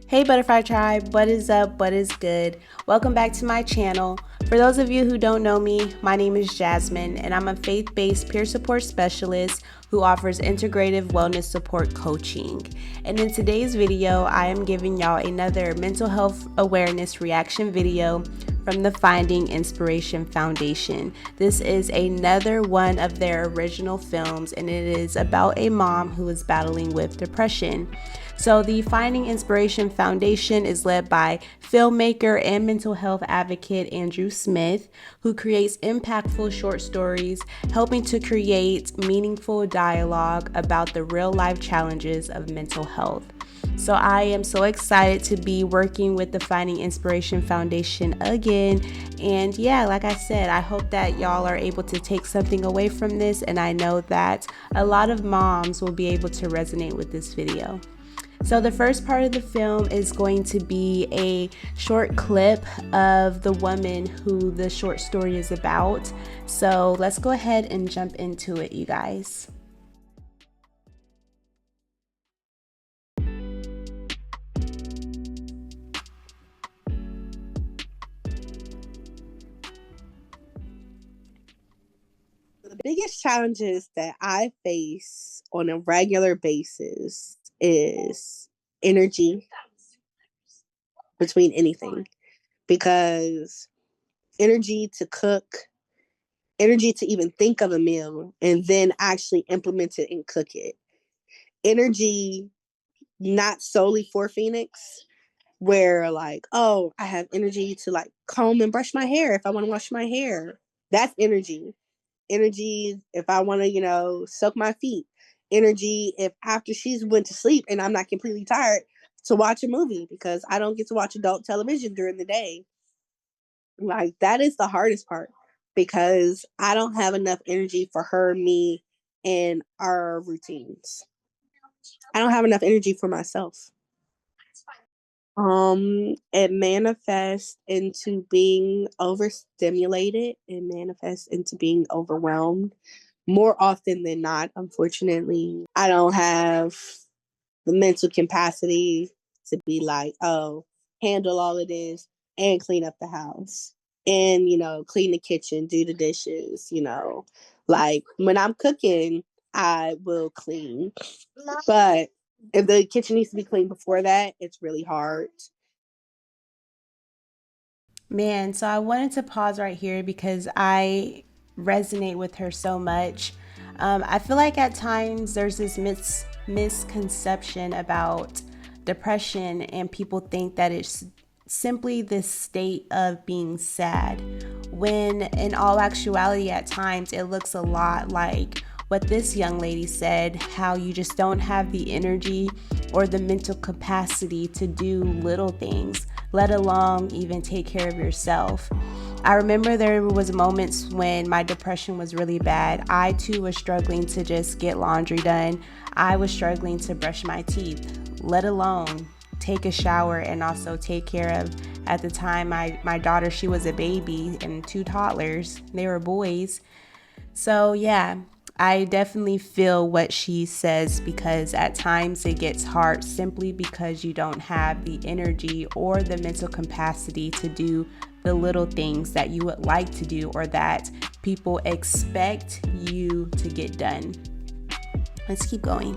Hey Butterfly Tribe, what is up? What is good? Welcome back to my channel. For those of you who don't know me, my name is Jasmine and I'm a faith-based peer support specialist who offers integrative wellness support coaching. And in today's video, I am giving y'all another mental health awareness reaction video from the Finding Inspiration Foundation. This is another one of their original films and it is about a mom who is battling with depression. So the Finding Inspiration Foundation is led by filmmaker and mental health advocate Andrew Smith, who creates impactful short stories, helping to create meaningful dialogue about the real life challenges of mental health. So I am so excited to be working with the Finding Inspiration Foundation again. And yeah, like I said, I hope that y'all are able to take something away from this. And I know that a lot of moms will be able to resonate with this video. So the first part of the film is going to be a short clip of the woman who the short story is about. So let's go ahead and jump into it, you guys. The biggest challenges that I face on a regular basis is energy between anything, because energy to cook, energy to even think of a meal and then actually implement it and cook it, energy not solely for Phoenix, where like, oh, I have energy to like comb and brush my hair if I want to wash my hair. That's energy. Energy if I want to, soak my feet. Energy if after she's went to sleep and I'm not completely tired to watch a movie because I don't get to watch adult television during the day. Like that is the hardest part because I don't have enough energy for her, me, and our routines. I don't have enough energy for myself. It manifests into being overstimulated. It manifests into being overwhelmed more often than not. Unfortunately, I don't have the mental capacity to be like, oh, handle all of this and clean up the house and, clean the kitchen, do the dishes, like when I'm cooking, I will clean. But if the kitchen needs to be cleaned before that, it's really hard. Man, so I wanted to pause right here because I resonate with her so much. I feel like at times there's this misconception about depression, and people think that it's simply this state of being sad, when in all actuality, at times it looks a lot like what this young lady said, how you just don't have the energy or the mental capacity to do little things, let alone even take care of yourself. I remember there was moments when my depression was really bad. I too was struggling to just get laundry done. I was struggling to brush my teeth, let alone take a shower and also take care of, at the time, my daughter, she was a baby, and two toddlers, they were boys. So yeah, I definitely feel what she says, because at times it gets hard simply because you don't have the energy or the mental capacity to do the little things that you would like to do or that people expect you to get done. Let's keep going.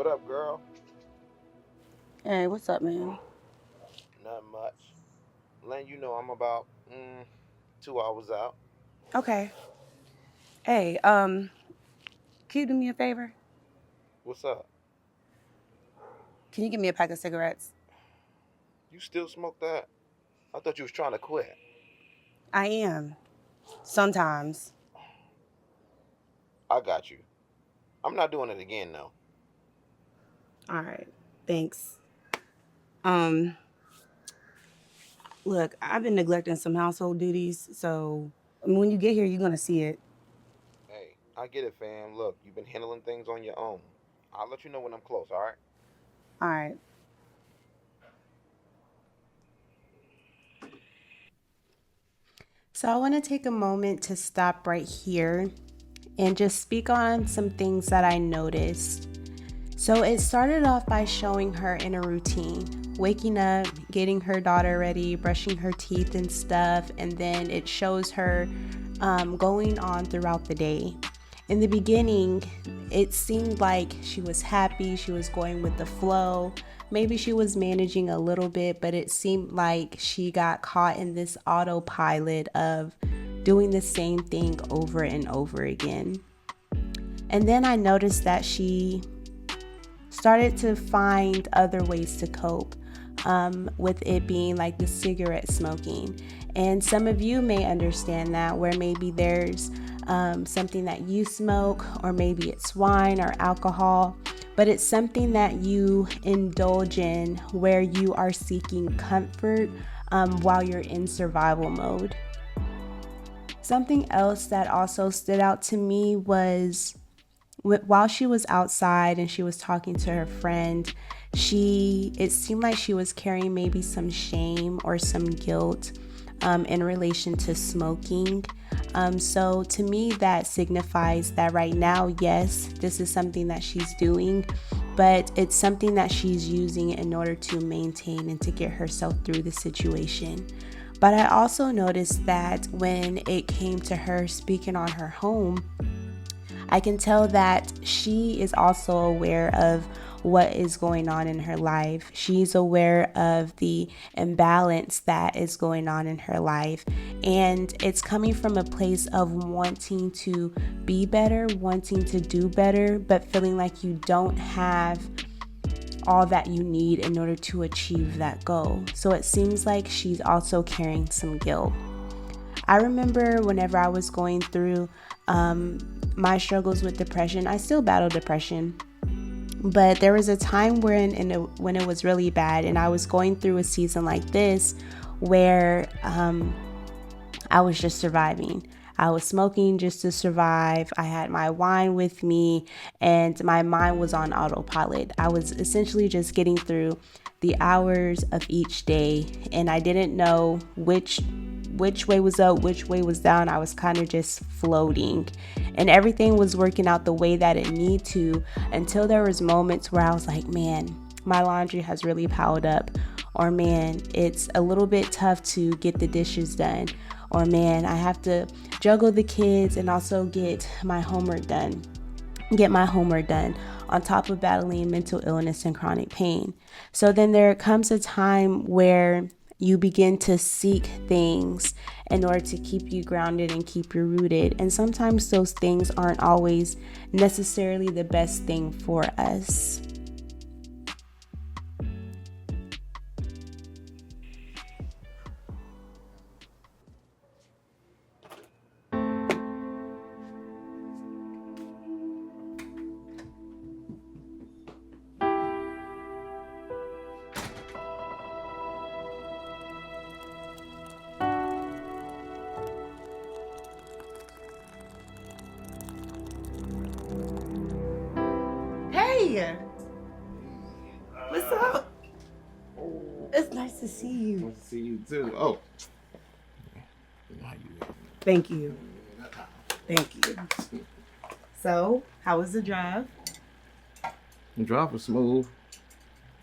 What up, girl? Hey, what's up, man? Not much. Letting you know I'm about 2 hours out. Okay. Hey, can you do me a favor? What's up? Can you give me a pack of cigarettes? You still smoke that? I thought you was trying to quit. I am. Sometimes. I got you. I'm not doing it again, though. All right. Thanks. Um, Look, I've been neglecting some household duties, so when you get here, you're gonna see it. Hey, I get it, fam. Look, you've been handling things on your own. I'll let you know when I'm close, all right? All right. So I want to take a moment to stop right here and just speak on some things that I noticed. So it started off by showing her in a routine, waking up, getting her daughter ready, brushing her teeth and stuff, and then it shows her going on throughout the day. In the beginning, it seemed like she was happy, she was going with the flow. Maybe she was managing a little bit, but it seemed like she got caught in this autopilot of doing the same thing over and over again. And then I noticed that she started to find other ways to cope, with it being like the cigarette smoking. And some of you may understand that, where maybe there's something that you smoke, or maybe it's wine or alcohol, but it's something that you indulge in where you are seeking comfort while you're in survival mode. Something else that also stood out to me was while she was outside and she was talking to her friend, it seemed like she was carrying maybe some shame or some guilt in relation to smoking. So to me, that signifies that right now, yes, this is something that she's doing, but it's something that she's using in order to maintain and to get herself through the situation. But I also noticed that when it came to her speaking on her home, I can tell that she is also aware of what is going on in her life. She's aware of the imbalance that is going on in her life. And it's coming from a place of wanting to be better, wanting to do better, but feeling like you don't have all that you need in order to achieve that goal. So it seems like she's also carrying some guilt. I remember whenever I was going through my struggles with depression. I still battle depression, but there was a time when it was really bad, and I was going through a season like this where I was just surviving. I was smoking just to survive. I had my wine with me, and my mind was on autopilot. I was essentially just getting through the hours of each day, and I didn't know which way was up, which way was down. I was kind of just floating, and everything was working out the way that it needed to, until there was moments where I was like, man, my laundry has really piled up, or man, it's a little bit tough to get the dishes done, or man, I have to juggle the kids and also get my homework done on top of battling mental illness and chronic pain. So then there comes a time where you begin to seek things in order to keep you grounded and keep you rooted. And sometimes those things aren't always necessarily the best thing for us. Hey, what's up? It's nice to see you. Nice to see you too. Oh. Thank you. So, how was the drive? The drive was smooth.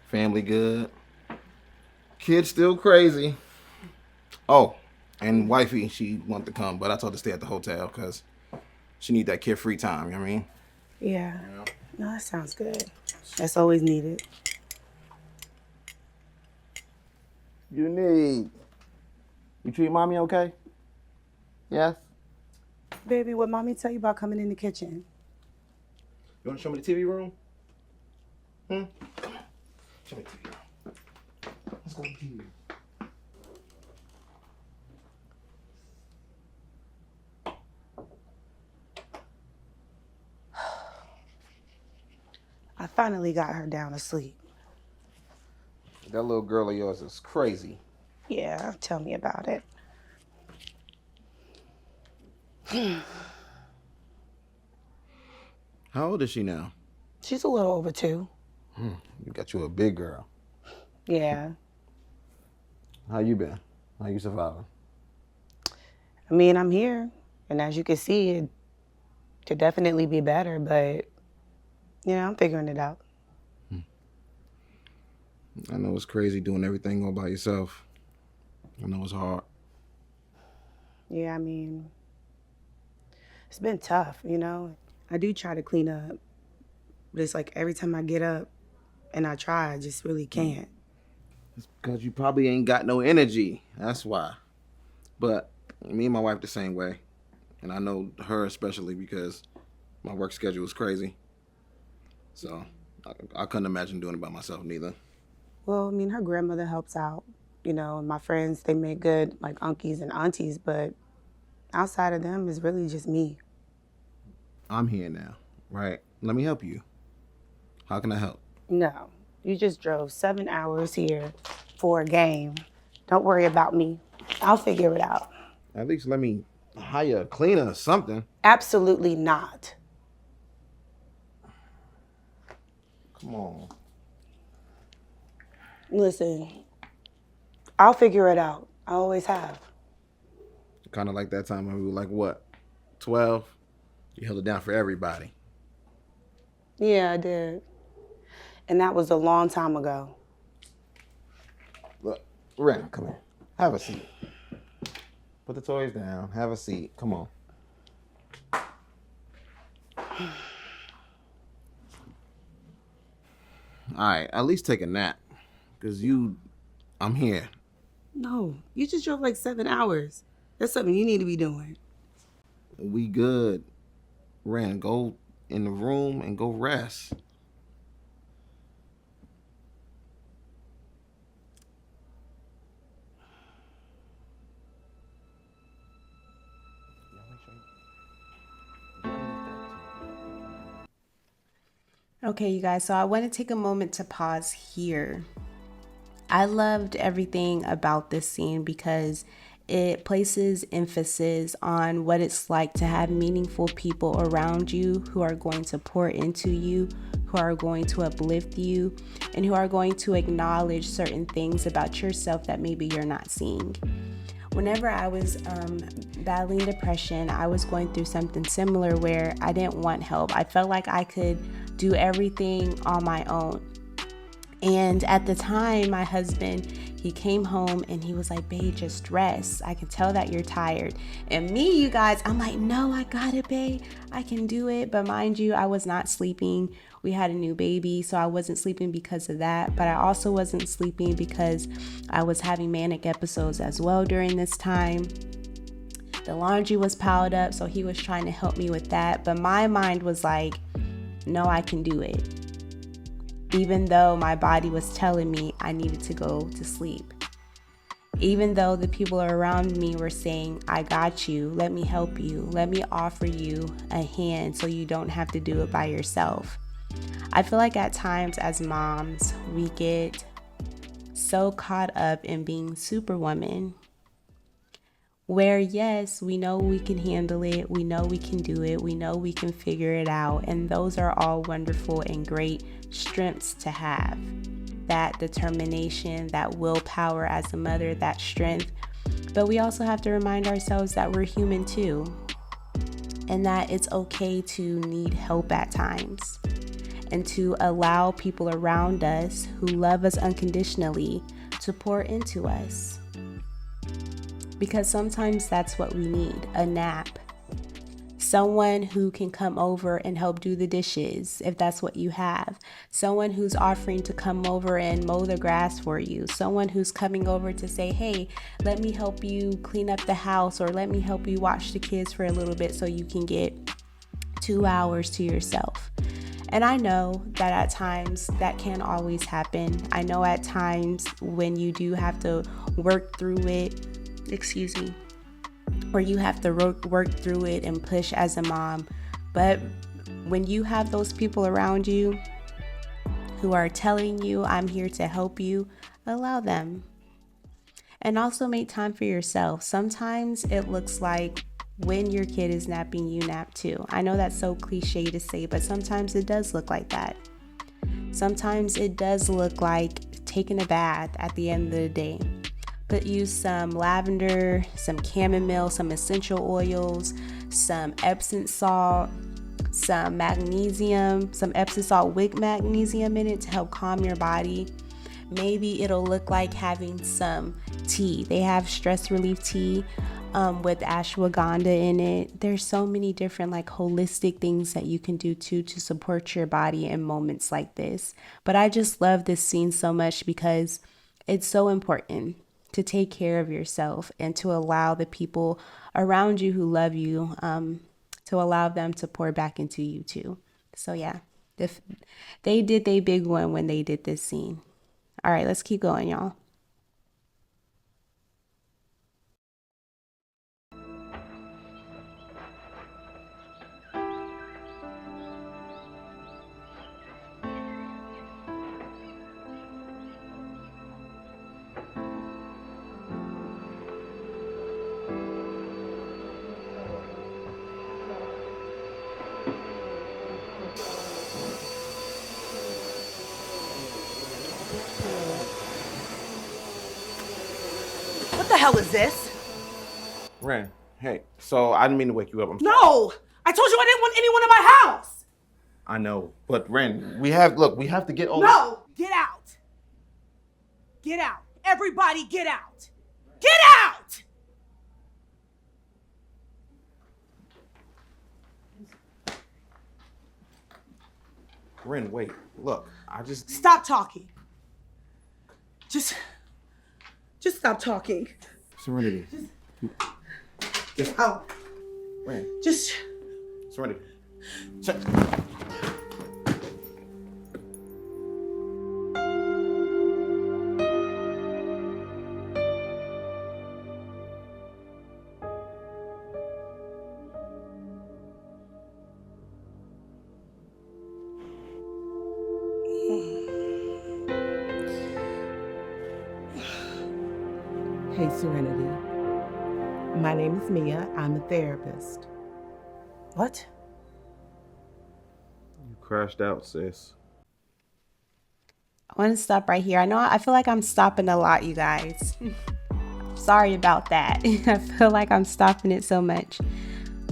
Family good. Kids still crazy. Oh, and wifey, she wanted to come, but I told her to stay at the hotel because she need that carefree time, you know what I mean? Yeah. No, that sounds good. That's always needed. You treat mommy okay? Yes? Baby, what mommy tell you about coming in the kitchen? You want to show me the TV room? Show me the TV room. Let's go to the TV room. I finally got her down to sleep. That little girl of yours is crazy. Yeah, tell me about it. How old is she now? She's a little over 2. You got you a big girl. Yeah. How you been? How you surviving? I mean, I'm here. And as you can see, it could definitely be better, but, I'm figuring it out. I know it's crazy doing everything all by yourself. I know it's hard. Yeah, I mean, it's been tough, I do try to clean up, but it's like every time I get up and I try, I just really can't. It's because you probably ain't got no energy. That's why. But me and my wife the same way. And I know her especially because my work schedule is crazy. So I couldn't imagine doing it by myself neither. Well, I mean, her grandmother helps out, and my friends, they make good, like, uncles and aunties, but outside of them, it's really just me. I'm here now, right? Let me help you. How can I help? No, you just drove 7 hours here for a game. Don't worry about me. I'll figure it out. At least let me hire a cleaner or something. Absolutely not. Come on. Listen, I'll figure it out. I always have. Kind of like that time when we were like, what, 12? You held it down for everybody. Yeah, I did. And that was a long time ago. Look, Ren, come here. Have a seat. Put the toys down. Have a seat. Come on. All right, at least take a nap. Because I'm here. No, you just drove like 7 hours. That's something you need to be doing. We good. Ren, go in the room and go rest. Okay, you guys, so I want to take a moment to pause here. I loved everything about this scene because it places emphasis on what it's like to have meaningful people around you who are going to pour into you, who are going to uplift you, and who are going to acknowledge certain things about yourself that maybe you're not seeing. Whenever I was battling depression, I was going through something similar where I didn't want help. I felt like I could do everything on my own. And at the time, my husband, he came home and he was like, babe, just rest. I can tell that you're tired. And me, you guys, I'm like, no, I got it, babe. I can do it. But mind you, I was not sleeping. We had a new baby, so I wasn't sleeping because of that. But I also wasn't sleeping because I was having manic episodes as well during this time. The laundry was piled up, so he was trying to help me with that. But my mind was like, no, I can do it. Even though my body was telling me I needed to go to sleep. Even though the people around me were saying, I got you, let me help you, let me offer you a hand so you don't have to do it by yourself. I feel like at times as moms, we get so caught up in being superwoman, where yes, we know we can handle it, we know we can do it, we know we can figure it out, and those are all wonderful and great strengths to have. That determination, that willpower as a mother, that strength. But we also have to remind ourselves that we're human too, and that it's okay to need help at times, and to allow people around us who love us unconditionally to pour into us. Because sometimes that's what we need, a nap. someone who can come over and help do the dishes if that's what you have, someone who's offering to come over and mow the grass for you, someone who's coming over to say, hey, let me help you clean up the house, or let me help you watch the kids for a little bit so you can get 2 hours to yourself. And I know that at times that can't always happen. I know at times when you do have to work through it, where you have to work through it and push as a mom. But when you have those people around you who are telling you, I'm here to help you, allow them. And also make time for yourself. Sometimes it looks like when your kid is napping, you nap too. I know that's so cliche to say, but sometimes it does look like that. Sometimes it does look like taking a bath at the end of the day. But use some lavender, some chamomile, some essential oils, some Epsom salt, some magnesium, some Epsom salt with magnesium in it to help calm your body. Maybe it'll look like having some tea. They have stress relief tea with ashwagandha in it. There's so many different like holistic things that you can do too to support your body in moments like this. But I just love this scene so much because it's so important to take care of yourself and to allow the people around you who love you, to allow them to pour back into you too. So yeah, they did their big one when they did this scene. All right, let's keep going, y'all. What the hell is this? Ren, hey, so I didn't mean to wake you up. No! I told you I didn't want anyone in my house! I know, but Ren, we have to get over. No! Get out! Get out! Everybody get out! Get out! Ren, wait, look, I just... Stop talking. Just stop talking. Serenity. Get out. Ren. Just... Serenity. Hey, Serenity. My name is Mia. I'm a therapist. What? You crashed out, sis. I want to stop right here. I feel like I'm stopping a lot, you guys. Sorry about that. I feel like I'm stopping it so much.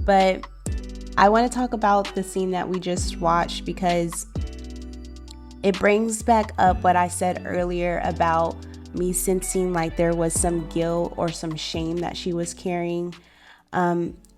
But I want to talk about the scene that we just watched because it brings back up what I said earlier about me sensing like there was some guilt or some shame that she was carrying.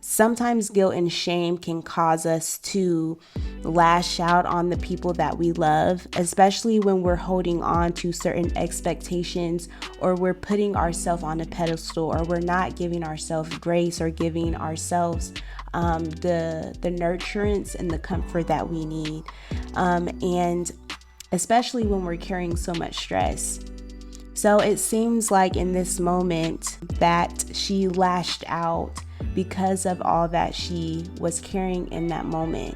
Sometimes guilt and shame can cause us to lash out on the people that we love, especially when we're holding on to certain expectations or we're putting ourselves on a pedestal or we're not giving ourselves grace or giving ourselves the nurturance and the comfort that we need. And especially when we're carrying so much stress. So it seems like in this moment that she lashed out because of all that she was carrying in that moment.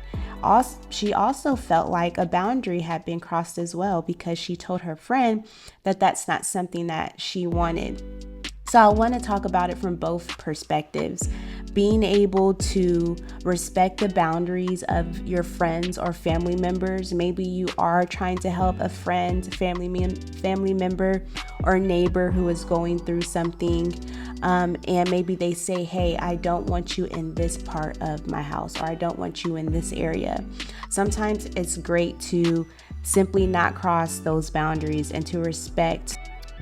She also felt like a boundary had been crossed as well because she told her friend that that's not something that she wanted. So I want to talk about it from both perspectives. Being able to respect the boundaries of your friends or family members. Maybe you are trying to help a friend, family member, or neighbor who is going through something. And maybe they say, hey, I don't want you in this part of my house, or I don't want you in this area. Sometimes it's great to simply not cross those boundaries and to respect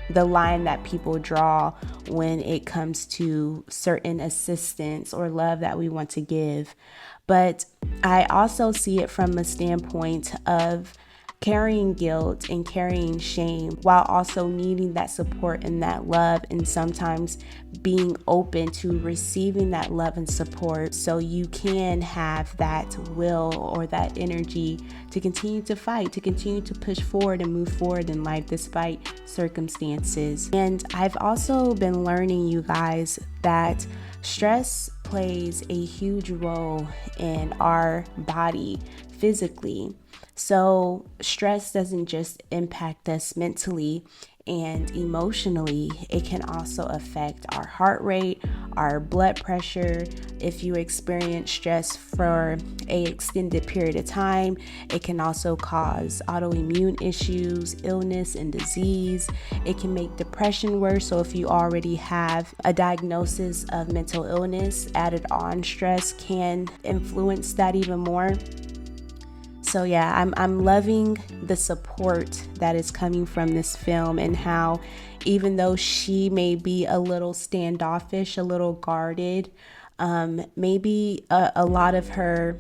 the line that people draw when it comes to certain assistance or love that we want to give. But I also see it from a standpoint of carrying guilt and carrying shame while also needing that support and that love, and sometimes being open to receiving that love and support so you can have that will or that energy to continue to fight, to continue to push forward and move forward in life despite circumstances. And I've also been learning, you guys, that stress plays a huge role in our body physically. So stress doesn't just impact us mentally and emotionally, it can also affect our heart rate, our blood pressure. If you experience stress for an extended period of time, it can also cause autoimmune issues, illness, and disease. It can make depression worse. So if you already have a diagnosis of mental illness, added on stress can influence that even more. So yeah, I'm loving the support that is coming from this film, and how even though she may be a little standoffish, a little guarded, maybe a lot of her,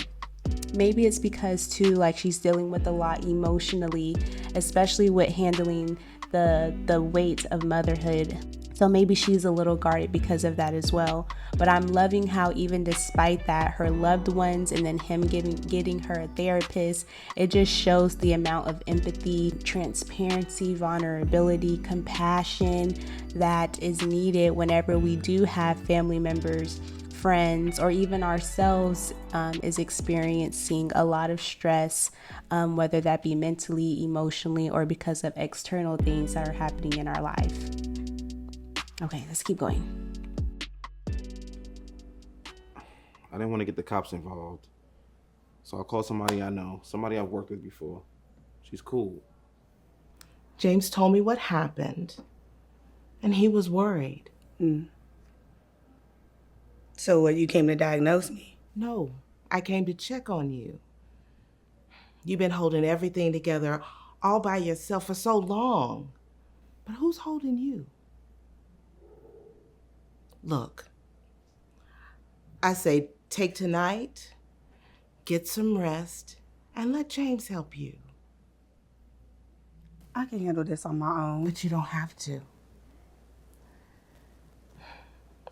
maybe it's because too, like, she's dealing with a lot emotionally, especially with handling the weight of motherhood. So maybe she's a little guarded because of that as well. But I'm loving how even despite that, her loved ones and then him getting her a therapist, it just shows the amount of empathy, transparency, vulnerability, compassion that is needed whenever we do have family members, friends, or even ourselves is experiencing a lot of stress, whether that be mentally, emotionally, or because of external things that are happening in our life. Okay, let's keep going. I didn't want to get the cops involved, so I called somebody I know, somebody I've worked with before. She's cool. James told me what happened, and he was worried. So what, you came to diagnose me? No, I came to check on you. You've been holding everything together all by yourself for so long. But who's holding you? Look, I say take tonight, get some rest, and let James help you. I can handle this on my own. But you don't have to.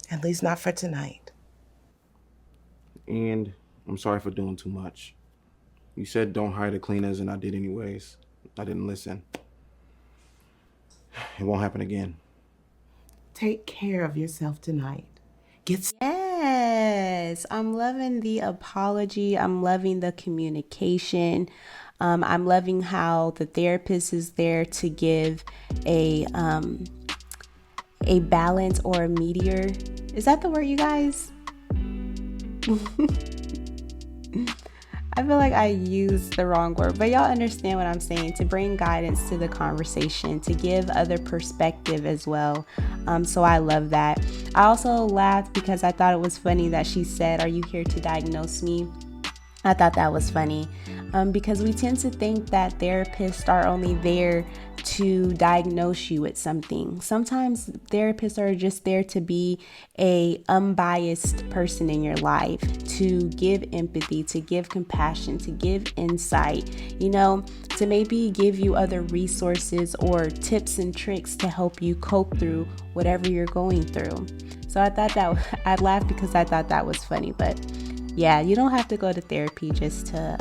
At least not for tonight. And I'm sorry for doing too much. You said don't hire the cleaners, and I did anyways. I didn't listen. It won't happen again. Take care of yourself tonight. Yes, I'm loving the apology. I'm loving the communication. I'm loving how the therapist is there to give a balance or a meteor. Is that the word, you guys? I feel like I used the wrong word, but y'all understand what I'm saying, to bring guidance to the conversation, to give other perspective as well. So I love that. I also laughed because I thought it was funny that she said, "Are you here to diagnose me?" I thought that was funny because we tend to think that therapists are only there to diagnose you with something. Sometimes therapists are just there to be a unbiased person in your life, to give empathy, to give compassion, to give insight, to maybe give you other resources or tips and tricks to help you cope through whatever you're going through. So I thought that I laughed because I thought that was funny, but yeah, you don't have to go to therapy just to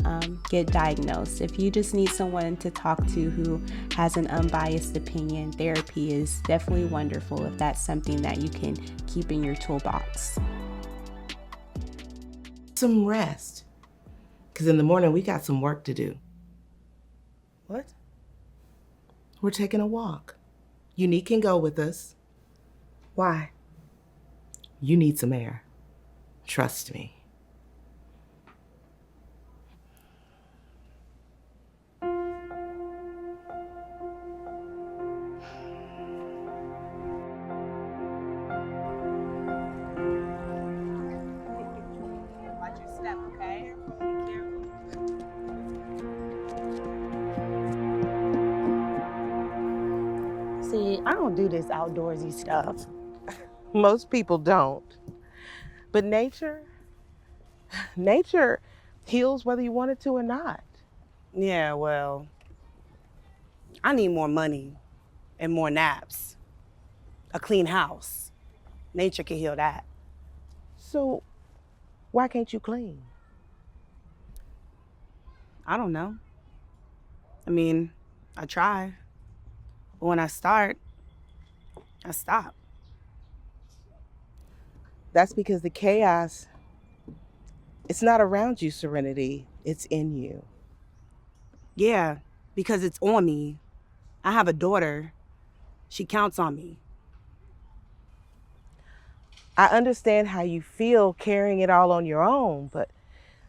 get diagnosed. If you just need someone to talk to who has an unbiased opinion, therapy is definitely wonderful if that's something that you can keep in your toolbox. Some rest. Because in the morning, we got some work to do. What? We're taking a walk. Unique can go with us. Why? You need some air. Trust me. Watch your step, okay? See, I don't do this outdoorsy stuff. Most people don't. But nature heals whether you want it to or not. Yeah, well, I need more money and more naps. A clean house. Nature can heal that. So why can't you clean? I don't know. I mean, I try. But when I start, I stop. That's because the chaos, it's not around you, Serenity. It's in you. Yeah, because it's on me. I have a daughter. She counts on me. I understand how you feel carrying it all on your own, but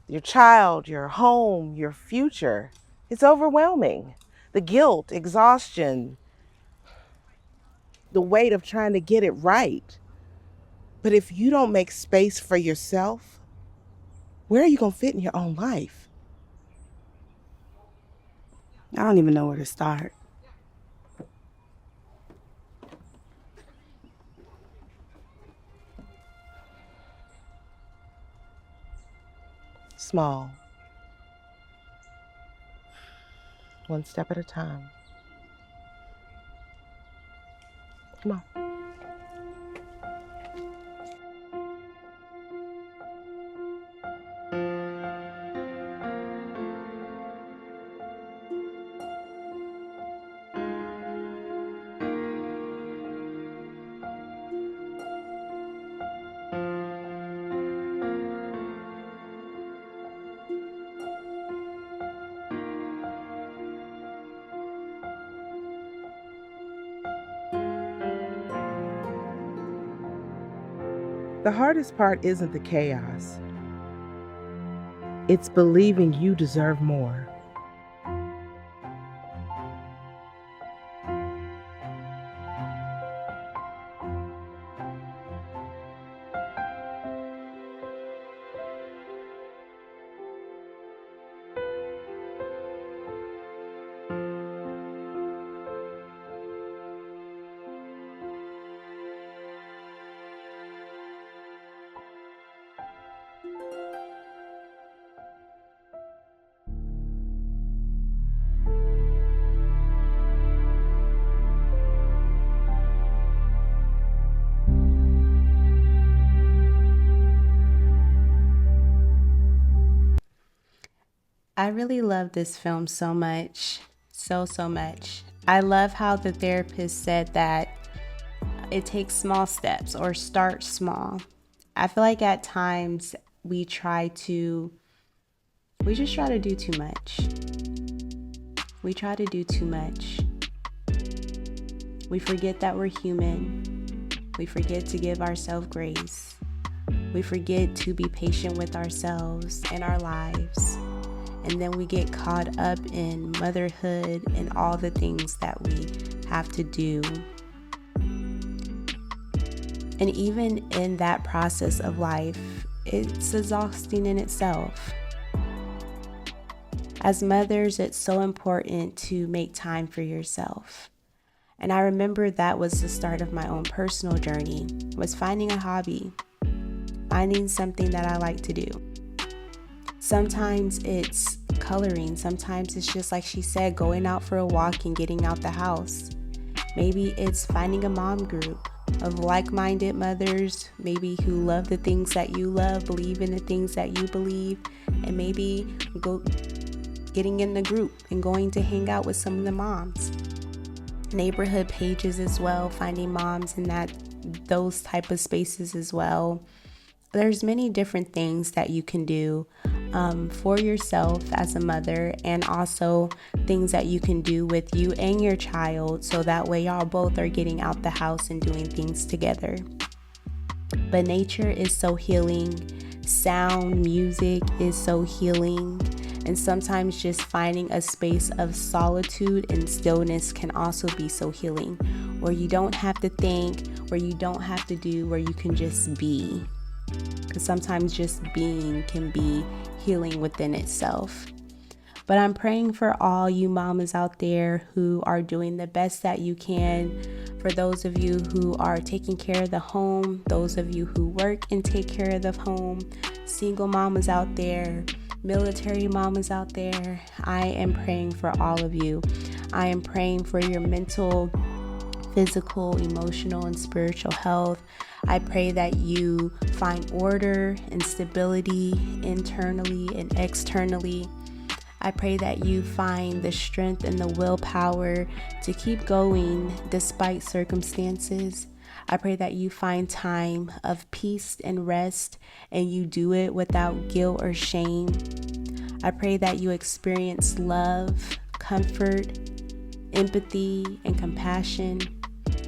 your child, your home, your future, it's overwhelming. The guilt, exhaustion, the weight of trying to get it right. But if you don't make space for yourself, where are you going to fit in your own life? I don't even know where to start. Small. One step at a time. Come on. The hardest part isn't the chaos. It's believing you deserve more. I really love this film so much. So much. I love how the therapist said that it takes small steps or start small. I feel like at times we just try to do too much. We try to do too much. We forget that we're human. We forget to give ourselves grace. We forget to be patient with ourselves and our lives. And then we get caught up in motherhood and all the things that we have to do. And even in that process of life, it's exhausting in itself. As mothers, it's so important to make time for yourself. And I remember that was the start of my own personal journey, was finding a hobby, finding something that I like to do. Sometimes it's coloring. Sometimes it's just like she said, going out for a walk and getting out the house. Maybe it's finding a mom group of like-minded mothers, maybe who love the things that you love, believe in the things that you believe, and maybe getting in the group and going to hang out with some of the moms. Neighborhood pages as well, finding moms in those type of spaces as well. There's many different things that you can do for yourself as a mother, and also things that you can do with you and your child, so that way y'all both are getting out the house and doing things together. But nature is so healing. Sound, music is so healing. And sometimes just finding a space of solitude and stillness can also be so healing, where you don't have to think, where you don't have to do, where you can just be. Because sometimes just being can be healing within itself. But I'm praying for all you mamas out there who are doing the best that you can for those of you who are taking care of the home, those of you who work and take care of the home, single mamas out there, military mamas out there. I am praying for all of you. I am praying for your mental, physical, emotional, and spiritual health. I pray that you find order and stability internally and externally. I pray that you find the strength and the willpower to keep going despite circumstances. I pray that you find time of peace and rest, and you do it without guilt or shame. I pray that you experience love, comfort, empathy, and compassion.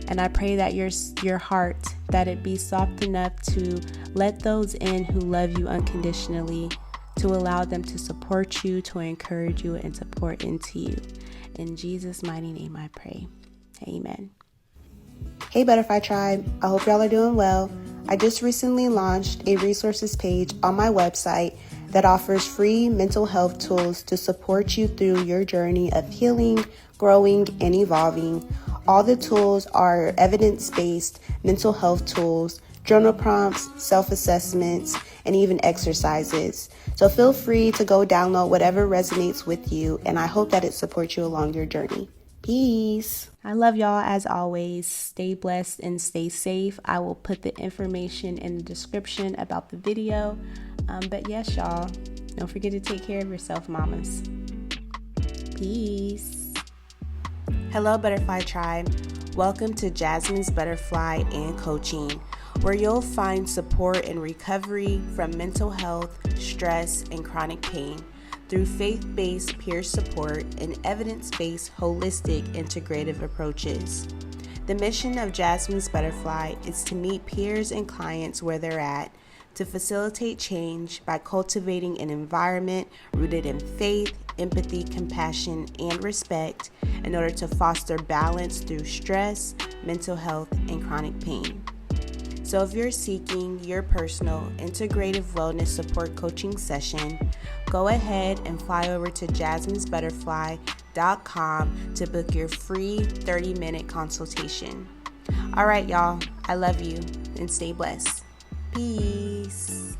And I pray that your heart, that it be soft enough to let those in who love you unconditionally, to allow them to support you, to encourage you, and to pour into you. In Jesus' mighty name I pray. Amen. Hey Butterfly Tribe, I hope y'all are doing well. I just recently launched a resources page on my website that offers free mental health tools to support you through your journey of healing, growing, and evolving. All the tools are evidence-based mental health tools, journal prompts, self-assessments, and even exercises. So feel free to go download whatever resonates with you, and I hope that it supports you along your journey. Peace. I love y'all as always. Stay blessed and stay safe. I will put the information in the description about the video. But yes, y'all, don't forget to take care of yourself, mamas. Peace. Hello, Butterfly Tribe. Welcome to Jasmine's Butterfly and Coaching, where you'll find support and recovery from mental health, stress, and chronic pain through faith-based peer support and evidence-based holistic integrative approaches. The mission of Jasmine's Butterfly is to meet peers and clients where they're at, to facilitate change by cultivating an environment rooted in faith, empathy, compassion, and respect in order to foster balance through stress, mental health, and chronic pain. So if you're seeking your personal integrative wellness support coaching session, go ahead and fly over to jasminesbutterfly.com to book your free 30-minute consultation. All right, y'all, I love you and stay blessed. Peace.